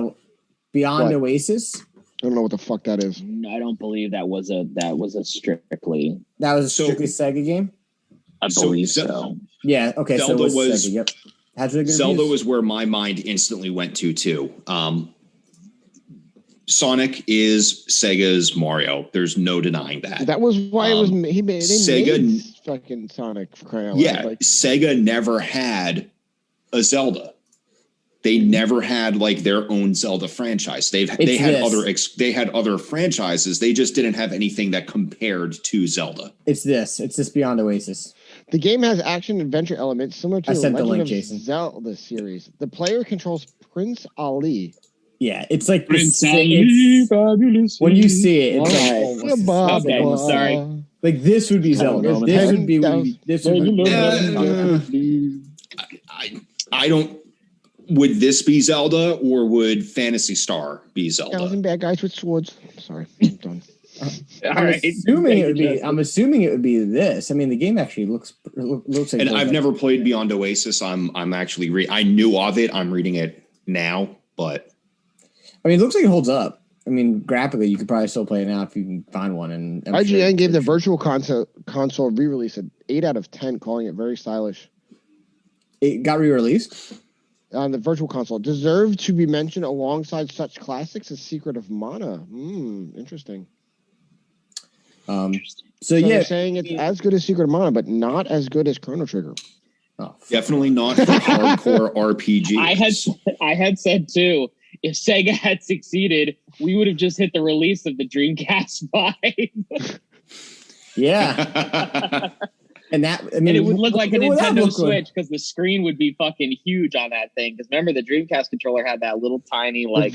Beyond What? Oasis. I don't know what the fuck that is. I don't believe that was a strictly. That was a strictly Sega game. I believe so. Yeah. Okay. Zelda so it was Sega. Yep. Zelda was where my mind instantly went to too. Sonic is Sega's Mario. There's no denying that. That was why it was. They Sega made fucking Sonic for crying out loud. Yeah, Sega never had a Zelda. They never had like their own Zelda franchise. They had other franchises. They just didn't have anything that compared to Zelda. It's this Beyond Oasis. The game has action-adventure elements similar to the Legend of Zelda series. The player controls Prince Ali. Yeah, it's like Prince Ali, fabulous. When you see it, it's okay, sorry. Like this would be Zelda. This would be. I don't. Would this be Zelda or would Phantasy Star be Zelda? 1,000 bad guys with swords. Sorry, I'm done. I'm assuming it would be this. I mean, the game actually looks like. And I've never played Beyond Oasis. I'm actually I knew of it. I'm reading it now, but I mean, it looks like it holds up. I mean, graphically, you could probably still play it now if you can find one. And IGN gave the Virtual Console re-release an 8 out of 10, calling it very stylish. It got re-released on the Virtual Console. Deserved to be mentioned alongside such classics as Secret of Mana. Interesting. So yeah, they're saying it's as good as Secret of Mana, but not as good as Chrono Trigger. Oh, definitely not for hardcore RPG. I had said too, if Sega had succeeded, we would have just hit the release of the Dreamcast 5. Yeah. And it would look like a Nintendo Switch because the screen would be fucking huge on that thing. Because remember, the Dreamcast controller had that little tiny square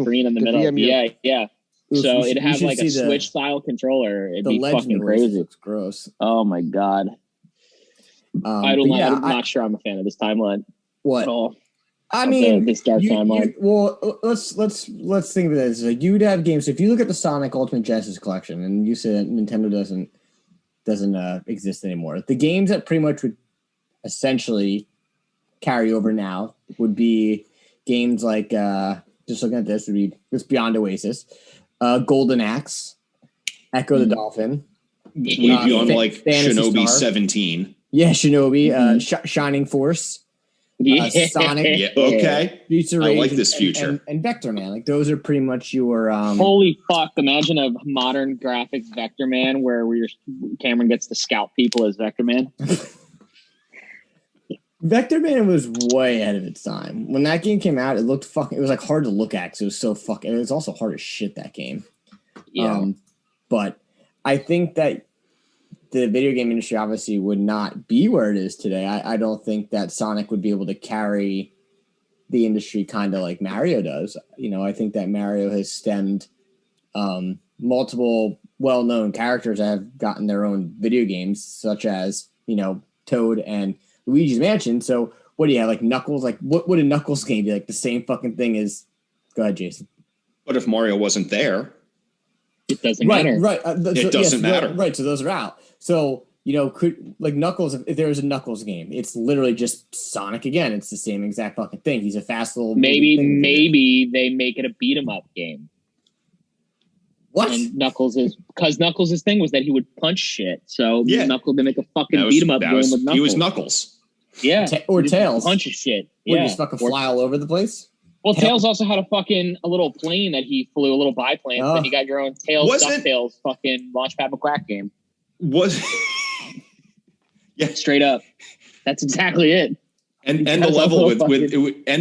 screen in the middle. VMU. Yeah. So it'd have like a Switch style controller. It'd be fucking crazy. It's gross. Oh my god. I'm not sure I'm a fan of this timeline. What? At all. I mean, this dark timeline. Let's think of it as like you'd have games. So if you look at the Sonic Ultimate Genesis collection, and you say that Nintendo doesn't exist anymore, the games that pretty much would essentially carry over now would be games like just looking at this would be Beyond Oasis, Golden Axe, Echo the Dolphin, beyond like Shinobi 17. Yeah, Shinobi, Shining Force. Sonic. Yeah, okay. I like this future. And Vector Man. Like those are pretty much your holy fuck. Imagine a modern graphics Vector Man where Cameron gets to scout people as Vector Man. Vector Man was way ahead of its time. When that game came out, it was like hard to look at because it was so fucking. It was also hard as shit, that game. Yeah. But I think that the video game industry obviously would not be where it is today. I don't think that Sonic would be able to carry the industry kind of like Mario does. I think that Mario has stemmed multiple well-known characters that have gotten their own video games, such as, Toad and Luigi's Mansion. So what do you have? Like Knuckles? Like what would a Knuckles game be? Like the same fucking thing as... Go ahead, Jason. But if Mario wasn't there... It doesn't matter. Right. It doesn't matter. Right. So those are out. So, could like Knuckles, if there was a Knuckles game, it's literally just Sonic again. It's the same exact fucking thing. He's a fast little... Maybe they make it a beat 'em up game. What? And Knuckles' thing was that he would punch shit. So Knuckles, they make a fucking beat 'em up game with Knuckles. He was Knuckles. Yeah. Or Tails. Punch shit. Would just fucking fly all over the place? Well, Tails also had a little plane that he flew, a little biplane. Then you got your own Tails, DuckTales fucking Launchpad McQuack game. Yeah, straight up. That's exactly it. And the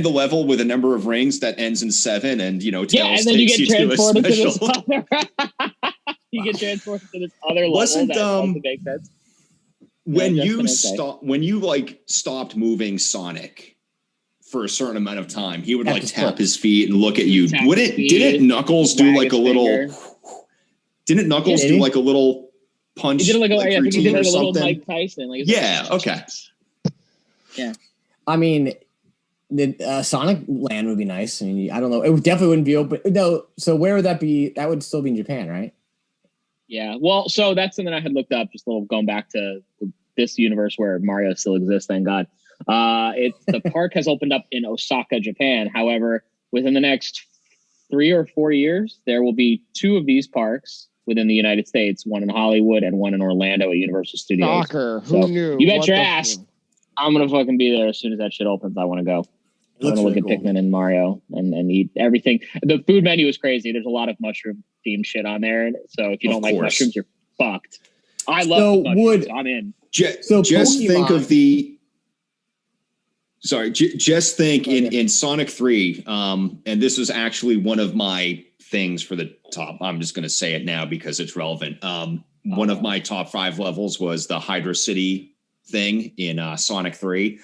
level with a number of rings that ends in 7, and Tails and then takes you get transported to a special. To this other. You get transported to this other level. That doesn't make sense. When you stopped moving Sonic for a certain amount of time, he would tap his feet and look at you. Didn't Knuckles do like a little? Didn't Knuckles do like a little punch? He did like a routine or little something? Mike Tyson. Okay. Yeah. I mean, The Sonic Land would be nice. I mean, I don't know. It definitely wouldn't be open. No. So where would that be? That would still be in Japan, right? Yeah. Well, so that's something I had looked up. Just a little going back to this universe where Mario still exists. Thank God. The park has opened up in Osaka, Japan. However, within the next 3 or 4 years, there will be 2 of these parks within the United States, one in Hollywood and one in Orlando at Universal Studios. Soccer. Who knew? You bet your ass. I'm going to fucking be there as soon as that shit opens. I want to go. I want to look at Pikmin and Mario and eat everything. The food menu is crazy. There's a lot of mushroom themed shit on there. So if you don't like mushrooms, you're fucked. I love mushrooms. I'm in. Just think of the... Sorry, just think in Sonic 3, and this was actually one of my things for the top. I'm just going to say it now because it's relevant. One of my top 5 levels was the Hydra City thing in Sonic 3.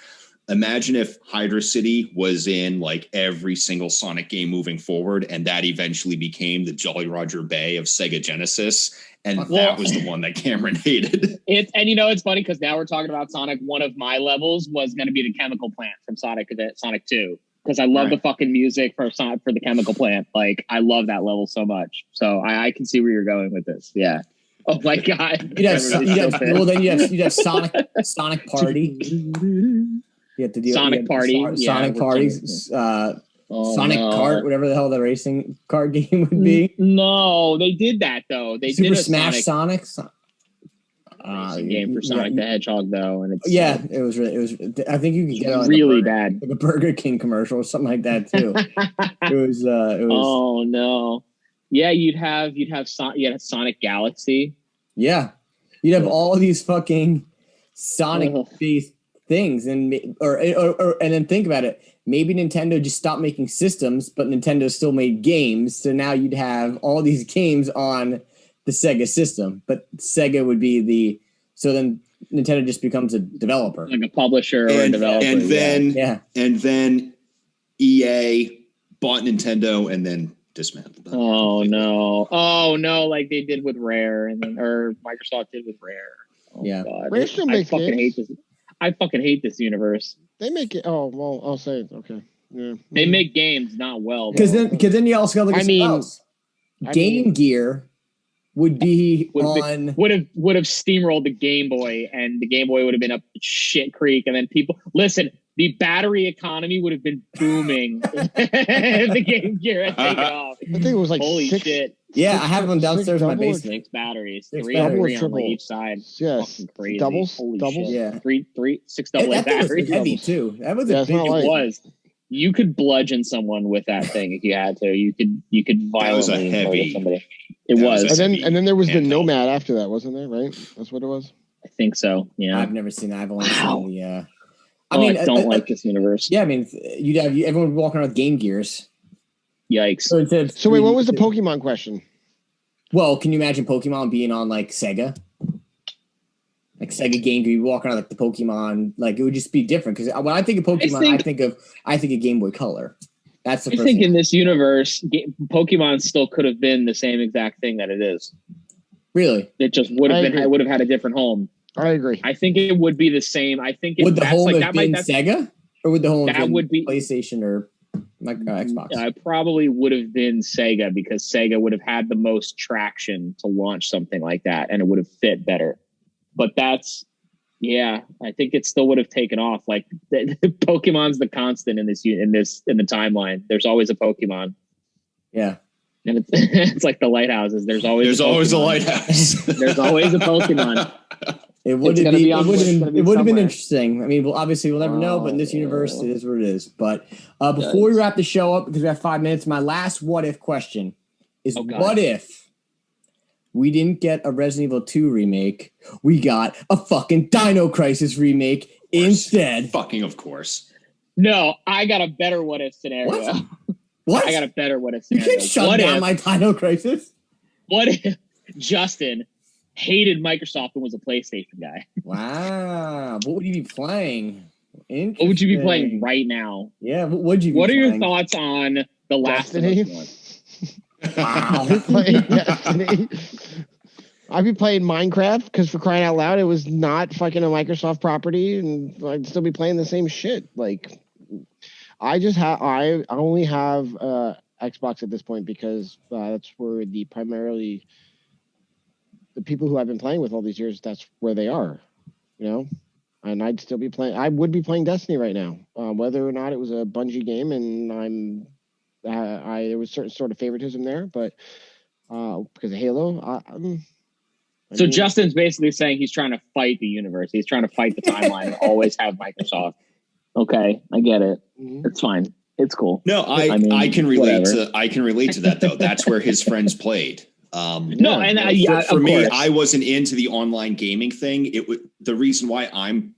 Imagine if Hydra City was in like every single Sonic game moving forward, and that eventually became the Jolly Roger Bay of Sega Genesis. And that was the one that Cameron hated. It's funny because now we're talking about Sonic. One of my levels was going to be the chemical plant from Sonic 2 because I love the fucking music for the chemical plant. Like I love that level so much. So I can see where you're going with this. Yeah. Oh my God. You'd have Sonic Party. You have to deal Sonic Party. Sonic Parties. Sonic Kart, whatever the hell the racing kart game would be. No, they did that though. They Super did a Smash Sonic racing game for Sonic the Hedgehog though, and it's it was really. I think you could get on really bad, like a Burger King commercial or something like that too. it was. Oh no! Yeah, you'd have Sonic Galaxy. Yeah, you'd have all of these fucking Sonic based things, and then think about it. Maybe Nintendo just stopped making systems, but Nintendo still made games. So now you'd have all these games on the Sega system, but Sega would be so then Nintendo just becomes a developer. Like a publisher or a developer. And then EA bought Nintendo and then dismantled them. Oh no, like they did with Rare or Microsoft did with Rare. Oh God. Rare still makes games. I fucking hate this universe. They make it. Oh well, I'll say it. Okay. Yeah. They make games not well. Because then you also got to look at something else. Game Gear would have steamrolled the Game Boy, and the Game Boy would have been up shit creek, and then the battery economy would have been booming. The Game Gear had taken off. I think it was like holy shit. Yeah, I have them downstairs in my basement. 6 batteries, 3 on each side. Yes, fucking crazy. Doubles. Shit. Yeah, 6 double A batteries. Was heavy too. That was it was. You could bludgeon someone with that thing if you had to. You could violently murder somebody. It was. And then there was the Nomad after that, wasn't there? Right? That's what it was. I think so. Yeah. I've never seen that. I've only seen the. I don't like this universe. Yeah, I mean, you'd have everyone walking around with Game Gears. Yikes. So wait, what was the Pokemon question? Well, can you imagine Pokemon being on like Sega? Like Sega Game Gear, you walk around like the Pokemon, like it would just be different. Because when I think of Pokemon, I think of Game Boy Color. That's the first thing. In this universe, Pokemon still could have been the same exact thing that it is. Really? It just would have been. It would have had a different home. I agree. I think it would be the same. I think would the home have been Sega, or would the home have been be PlayStation or Xbox? I probably would have been Sega because Sega would have had the most traction to launch something like that, and it would have fit better. But I think it still would have taken off. Like Pokemon's the constant in the timeline. There's always a Pokemon. Yeah. And it's like the lighthouses. There's always a lighthouse. There's always a Pokemon. It would have been interesting. I mean, obviously we'll never know, but in this universe, it is what it is. But before we wrap the show up, because we have 5 minutes, my last what if question is: what if we didn't get a Resident Evil 2 remake? We got a fucking Dino Crisis remake instead. Fucking of course. No, I got a better what if scenario. What? I got a better what if scenario. You can't shut down my Dino Crisis. What if Justin hated Microsoft and was a PlayStation guy? Wow. What would you be playing? What would you be playing right now? Yeah, what would you be What playing? are your thoughts on The Last of Us one? Wow. I'd be playing Destiny. I'd be playing Minecraft because for crying out loud, it was not fucking a Microsoft property, and I'd still be playing the same shit. Like, I only have Xbox at this point because that's where primarily the people who I've been playing with all these years, that's where they are, you know. And I would be playing Destiny right now, whether or not it was a Bungie game, and there was certain sort of favoritism there, but because of Halo, So Justin's basically saying he's trying to fight the universe. He's trying to fight the timeline and always have Microsoft. Okay, I get it. It's fine. It's cool. No, I can relate to that though. That's where his friends played. For me, I wasn't into the online gaming thing. The reason why I'm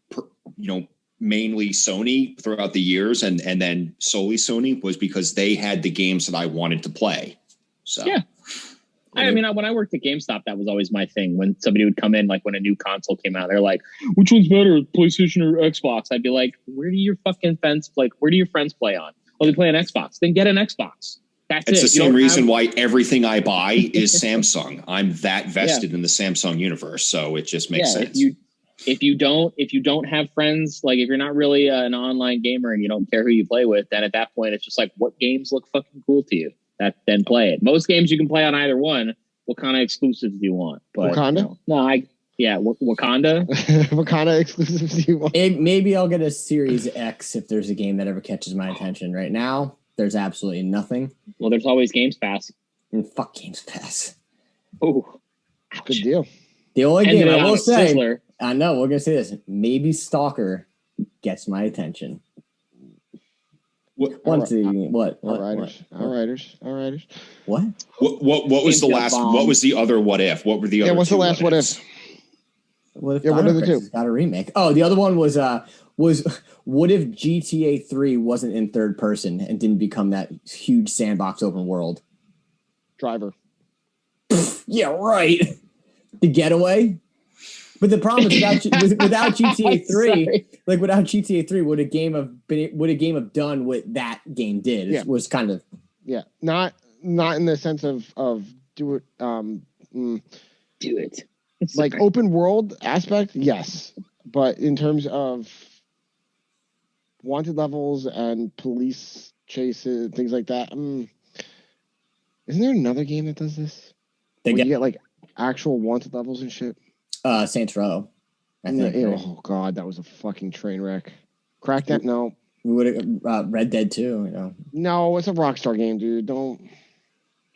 mainly Sony throughout the years and then solely Sony was because they had the games that I wanted to play. So yeah. I mean, when I worked at GameStop, that was always my thing. When somebody would come in, like when a new console came out, they're like, "Which one's better, PlayStation or Xbox?" I'd be like, "Where do your fucking friends play? Where do your friends play on? Well, they play on Xbox. Then get an Xbox." It's the same reason why everything I buy is Samsung. I'm that vested in the Samsung universe, so it just makes sense. If you don't have friends, like if you're not really an online gamer and you don't care who you play with, then at that point it's just like, what games look fucking cool to you? Then play it. Most games you can play on either one. What kind of exclusives do you want? But, Wakanda? Wakanda. What kind of exclusives do you want? Maybe I'll get a Series X if there's a game that ever catches my attention. Right now, there's absolutely nothing. Well, there's always Games Pass. And fuck Games Pass. Oh, good deal. The only game I will say, Sizzler. I know we're gonna say this. Maybe Stalker gets my attention. What was the last? What was the other What If? What were the other? Yeah, what's the last What If? What if what are the two? Got a remake. Oh, the other one was what if GTA 3 wasn't in third person and didn't become that huge sandbox open world? Driver. Yeah, right. The Getaway. But the problem is without GTA 3, like without GTA 3, would a game have done what that game did? Yeah. Was kind of not in the sense of do it do it. Like open world aspect, yes, but in terms of wanted levels and police chases, things like that, isn't there another game that does this? You get like actual wanted levels and shit. Saints Row. I think. Oh god, that was a fucking train wreck. Crackdown, no. We would Red Dead 2, No, it's a Rockstar game, dude. Don't.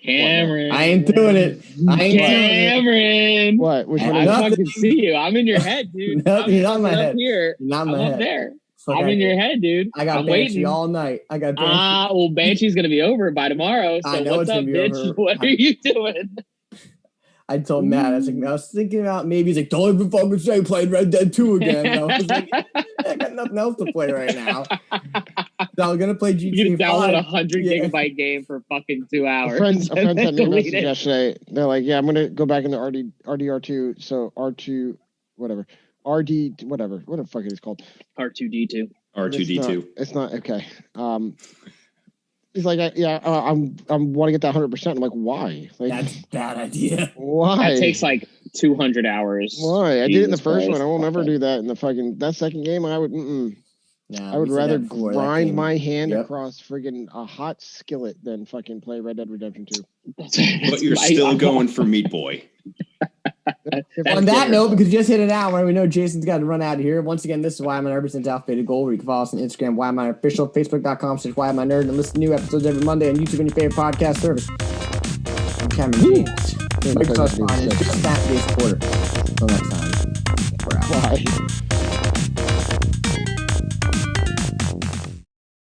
Cameron. I ain't doing it. Cameron. What? Which one? I fucking see you. I'm in your head, dude. No, you're not in my head. Here. Not in my head. Up there. Fuck I'm in your head, dude. I got I'm Banshee waiting all night. I got Banshee. Well, Banshee's gonna be over by tomorrow. So I know what's it's up, gonna be bitch? over. What are you doing? I told Matt, I was thinking about maybe he's like, don't even fucking say playing Red Dead 2 again. I was like, I got nothing else to play right now. So I'm gonna play GTA 5. You can download a 100 gigabyte game for fucking 2 hours. A friend sent me a message yesterday. They're like, yeah, I'm gonna go back into RDR2. So R2, whatever. RD, whatever. What the fuck it is called? R2D2. R2D2. It's not okay. He's like, I want to get that 100%. I'm like, why? Like, that's a bad idea. Why? That takes like 200 hours. Why? I did it in the first one. I won't ever do that in the that second game. I would. I would rather grind my hand across friggin' a hot skillet than fucking play Red Dead Redemption 2. But you're still going for Meat Boy. On that note, because we just hit an hour, we know Jason's got to run out of here. Once again, this is Why Am I Nerd Outfitted Gold, where you can follow us on Instagram, Why Am I Official, Facebook.com/Why Am I Nerd, and listen to new episodes every Monday on YouTube and your favorite podcast service. I'm Cameron James. Microsoft's fine. It's just Saturday's quarter. Until next time. We're out. Bye.